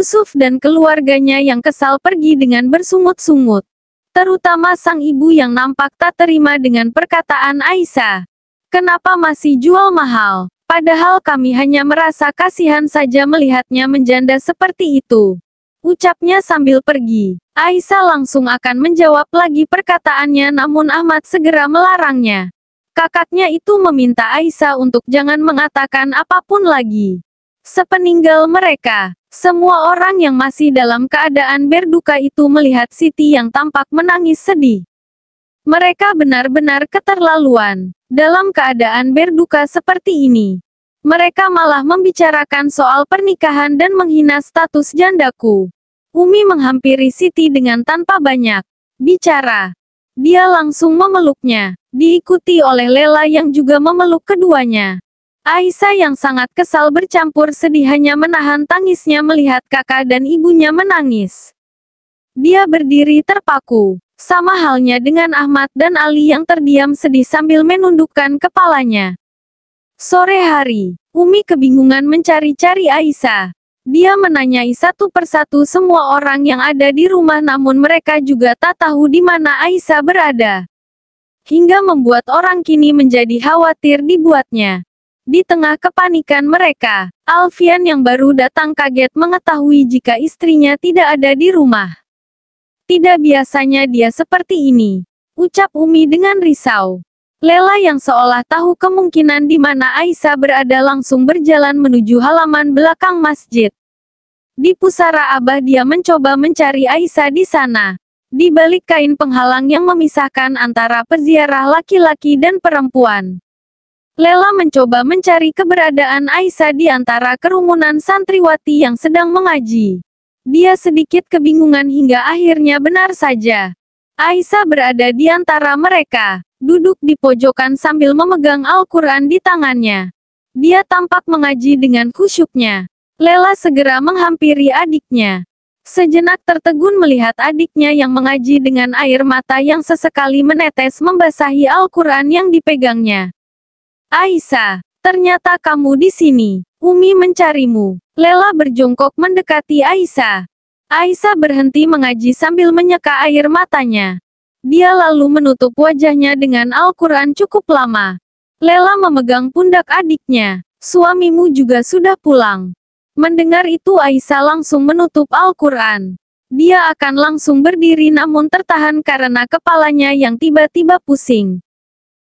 Yusuf dan keluarganya yang kesal pergi dengan bersungut-sungut. Terutama sang ibu yang nampak tak terima dengan perkataan Aisyah. Kenapa masih jual mahal? Padahal kami hanya merasa kasihan saja melihatnya menjanda seperti itu. Ucapnya sambil pergi. Aisyah langsung akan menjawab lagi perkataannya, namun Ahmad segera melarangnya. Kakaknya itu meminta Aisyah untuk jangan mengatakan apapun lagi. Sepeninggal mereka, semua orang yang masih dalam keadaan berduka itu melihat Siti yang tampak menangis sedih. Mereka benar-benar keterlaluan. Dalam keadaan berduka seperti ini, mereka malah membicarakan soal pernikahan dan menghina status jandaku. Umi menghampiri Siti dengan tanpa banyak bicara. Dia langsung memeluknya, diikuti oleh Lela yang juga memeluk keduanya. Aisyah yang sangat kesal bercampur sedih hanya menahan tangisnya melihat kakak dan ibunya menangis. Dia berdiri terpaku, sama halnya dengan Ahmad dan Ali yang terdiam sedih sambil menundukkan kepalanya. Sore hari, Umi kebingungan mencari-cari Aisyah. Dia menanyai satu persatu semua orang yang ada di rumah, namun mereka juga tak tahu di mana Aisyah berada. Hingga membuat orang kini menjadi khawatir dibuatnya. Di tengah kepanikan mereka, Alfian yang baru datang kaget mengetahui jika istrinya tidak ada di rumah. Tidak biasanya dia seperti ini, ucap Umi dengan risau. Lela yang seolah tahu kemungkinan di mana Aisyah berada langsung berjalan menuju halaman belakang masjid. Di pusara Abah dia mencoba mencari Aisyah di sana. Di balik kain penghalang yang memisahkan antara peziarah laki-laki dan perempuan. Lela mencoba mencari keberadaan Aisyah di antara kerumunan santriwati yang sedang mengaji. Dia sedikit kebingungan hingga akhirnya benar saja. Aisyah berada di antara mereka, duduk di pojokan sambil memegang Al-Quran di tangannya. Dia tampak mengaji dengan khusyuknya. Lela segera menghampiri adiknya. Sejenak tertegun melihat adiknya yang mengaji dengan air mata yang sesekali menetes membasahi Al-Quran yang dipegangnya. Aisyah, ternyata kamu di sini. Umi mencarimu. Lela berjongkok mendekati Aisyah. Aisyah berhenti mengaji sambil menyeka air matanya. Dia lalu menutup wajahnya dengan Al-Quran cukup lama. Lela memegang pundak adiknya. Suamimu juga sudah pulang. Mendengar itu Aisyah langsung menutup Al-Quran. Dia akan langsung berdiri namun tertahan karena kepalanya yang tiba-tiba pusing.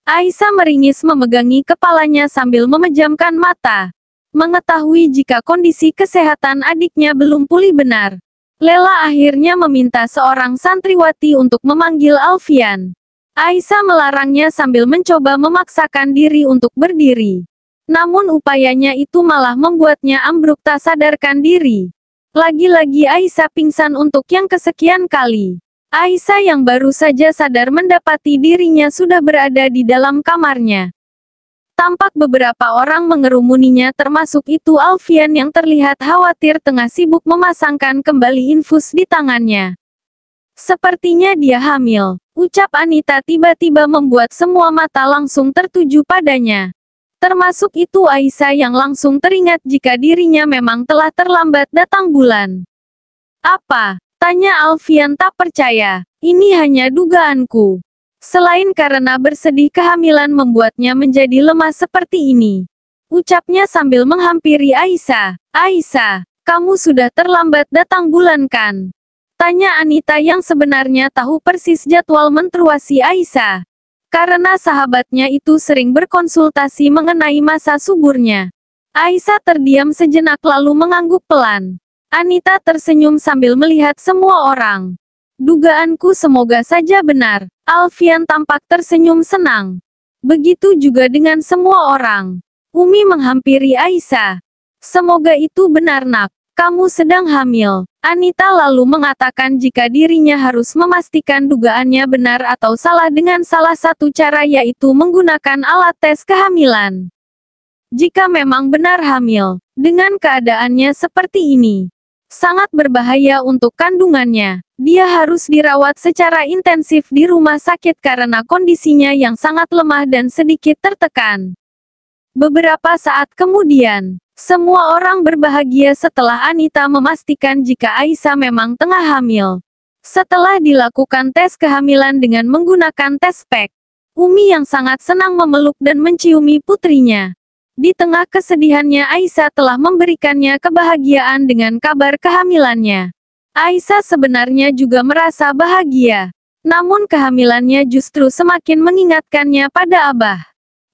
Aisyah meringis memegangi kepalanya sambil memejamkan mata. Mengetahui jika kondisi kesehatan adiknya belum pulih benar. Lela akhirnya meminta seorang santriwati untuk memanggil Alfian. Aisyah melarangnya sambil mencoba memaksakan diri untuk berdiri. Namun upayanya itu malah membuatnya ambruk tak sadarkan diri. Lagi-lagi Aisyah pingsan untuk yang kesekian kali. Aisyah yang baru saja sadar mendapati dirinya sudah berada di dalam kamarnya. Tampak beberapa orang mengerumuninya termasuk itu Alfian yang terlihat khawatir tengah sibuk memasangkan kembali infus di tangannya. Sepertinya dia hamil, ucap Anita tiba-tiba membuat semua mata langsung tertuju padanya. Termasuk itu Aisyah yang langsung teringat jika dirinya memang telah terlambat datang bulan. Apa? Tanya Alfian tak percaya. Ini hanya dugaanku. Selain karena bersedih kehamilan membuatnya menjadi lemah seperti ini. Ucapnya sambil menghampiri Aisyah. Aisyah, kamu sudah terlambat datang bulan kan? Tanya Anita yang sebenarnya tahu persis jadwal menstruasi Aisyah. Karena sahabatnya itu sering berkonsultasi mengenai masa suburnya. Aisyah terdiam sejenak lalu mengangguk pelan. Anita tersenyum sambil melihat semua orang. Dugaanku semoga saja benar. Alfian tampak tersenyum senang. Begitu juga dengan semua orang. Umi menghampiri Aisyah. Semoga itu benar nak. Kamu sedang hamil. Anita lalu mengatakan jika dirinya harus memastikan dugaannya benar atau salah dengan salah satu cara yaitu menggunakan alat tes kehamilan. Jika memang benar hamil, dengan keadaannya seperti ini, sangat berbahaya untuk kandungannya. Dia harus dirawat secara intensif di rumah sakit karena kondisinya yang sangat lemah dan sedikit tertekan. Beberapa saat kemudian, Semua orang berbahagia setelah Anita memastikan jika Aisyah memang tengah hamil. Setelah dilakukan tes kehamilan dengan menggunakan tes pack, Umi yang sangat senang memeluk dan menciumi putrinya. Di tengah kesedihannya, Aisyah telah memberikannya kebahagiaan dengan kabar kehamilannya. Aisyah sebenarnya juga merasa bahagia. Namun kehamilannya justru semakin mengingatkannya pada Abah.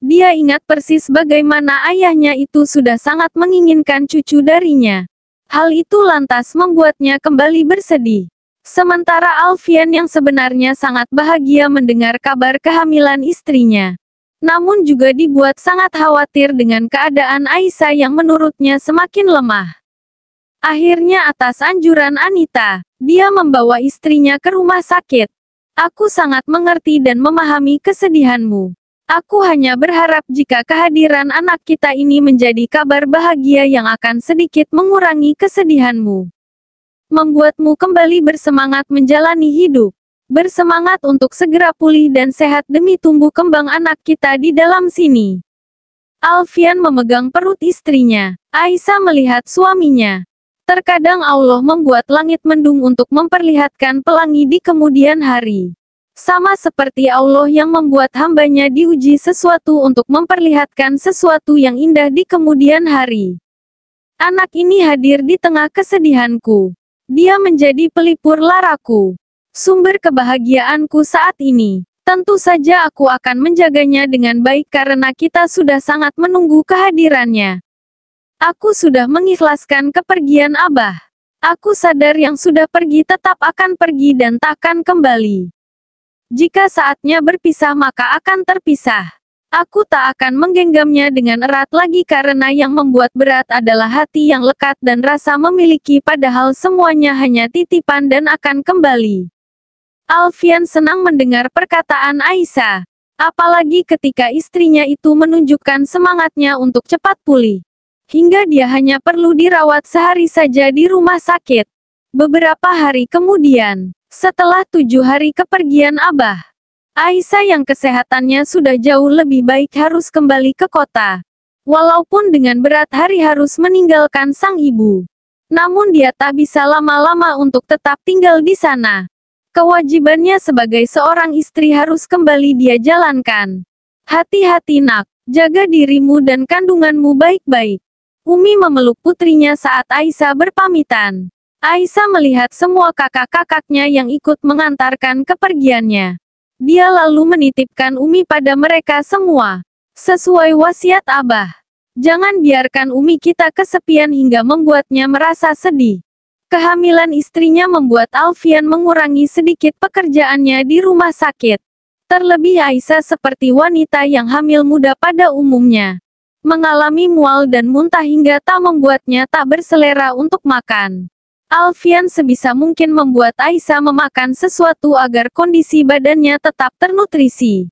Dia ingat persis bagaimana ayahnya itu sudah sangat menginginkan cucu darinya. Hal itu lantas membuatnya kembali bersedih. Sementara Alfian yang sebenarnya sangat bahagia mendengar kabar kehamilan istrinya. Namun juga dibuat sangat khawatir dengan keadaan Aisyah yang menurutnya semakin lemah. Akhirnya atas anjuran Anita, dia membawa istrinya ke rumah sakit. Aku sangat mengerti dan memahami kesedihanmu. Aku hanya berharap jika kehadiran anak kita ini menjadi kabar bahagia yang akan sedikit mengurangi kesedihanmu. Membuatmu kembali bersemangat menjalani hidup. Bersemangat untuk segera pulih dan sehat demi tumbuh kembang anak kita di dalam sini. Alfian memegang perut istrinya. Aisyah melihat suaminya. Terkadang Allah membuat langit mendung untuk memperlihatkan pelangi di kemudian hari. Sama seperti Allah yang membuat hambanya diuji sesuatu untuk memperlihatkan sesuatu yang indah di kemudian hari. Anak ini hadir di tengah kesedihanku. Dia menjadi pelipur laraku. Sumber kebahagiaanku saat ini. Tentu saja aku akan menjaganya dengan baik karena kita sudah sangat menunggu kehadirannya. Aku sudah mengikhlaskan kepergian Abah. Aku sadar yang sudah pergi tetap akan pergi dan takkan kembali. Jika saatnya berpisah maka akan terpisah. Aku tak akan menggenggamnya dengan erat lagi karena yang membuat berat adalah hati yang lekat dan rasa memiliki padahal semuanya hanya titipan dan akan kembali. Alfian senang mendengar perkataan Aisyah. Apalagi ketika istrinya itu menunjukkan semangatnya untuk cepat pulih. Hingga dia hanya perlu dirawat sehari saja di rumah sakit. Beberapa hari kemudian, setelah 7 hari kepergian Abah, Aisyah yang kesehatannya sudah jauh lebih baik harus kembali ke kota. Walaupun dengan berat hari harus meninggalkan sang ibu. Namun dia tak bisa lama-lama untuk tetap tinggal di sana. Kewajibannya sebagai seorang istri harus kembali dia jalankan. Hati-hati nak, jaga dirimu dan kandunganmu baik-baik. Umi memeluk putrinya saat Aisyah berpamitan. Aisyah melihat semua kakak-kakaknya yang ikut mengantarkan kepergiannya. Dia lalu menitipkan Umi pada mereka semua. Sesuai wasiat Abah. Jangan biarkan Umi kita kesepian hingga membuatnya merasa sedih. Kehamilan istrinya membuat Alfian mengurangi sedikit pekerjaannya di rumah sakit. Terlebih Aisyah seperti wanita yang hamil muda pada umumnya. Mengalami mual dan muntah hingga tak membuatnya tak berselera untuk makan. Alfian sebisa mungkin membuat Aisyah memakan sesuatu agar kondisi badannya tetap ternutrisi.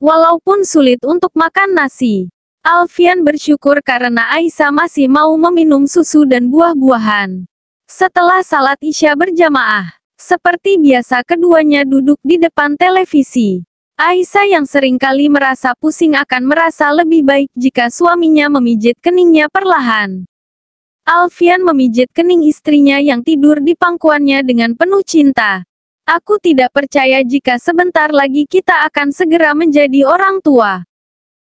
Walaupun sulit untuk makan nasi, Alfian bersyukur karena Aisyah masih mau meminum susu dan buah-buahan. Setelah salat Isya berjamaah, seperti biasa keduanya duduk di depan televisi. Aisyah yang seringkali merasa pusing akan merasa lebih baik jika suaminya memijit keningnya perlahan. Alfian memijit kening istrinya yang tidur di pangkuannya dengan penuh cinta. Aku tidak percaya jika sebentar lagi kita akan segera menjadi orang tua.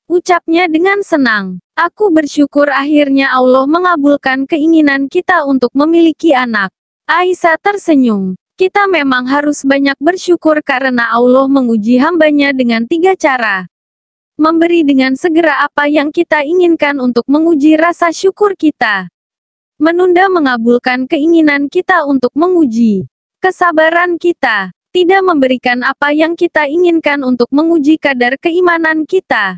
Ucapnya dengan senang. Aku bersyukur akhirnya Allah mengabulkan keinginan kita untuk memiliki anak. Aisyah tersenyum. Kita memang harus banyak bersyukur karena Allah menguji hambanya dengan 3 cara. Memberi dengan segera apa yang kita inginkan untuk menguji rasa syukur kita. Menunda mengabulkan keinginan kita untuk menguji kesabaran kita. Tidak memberikan apa yang kita inginkan untuk menguji kadar keimanan kita.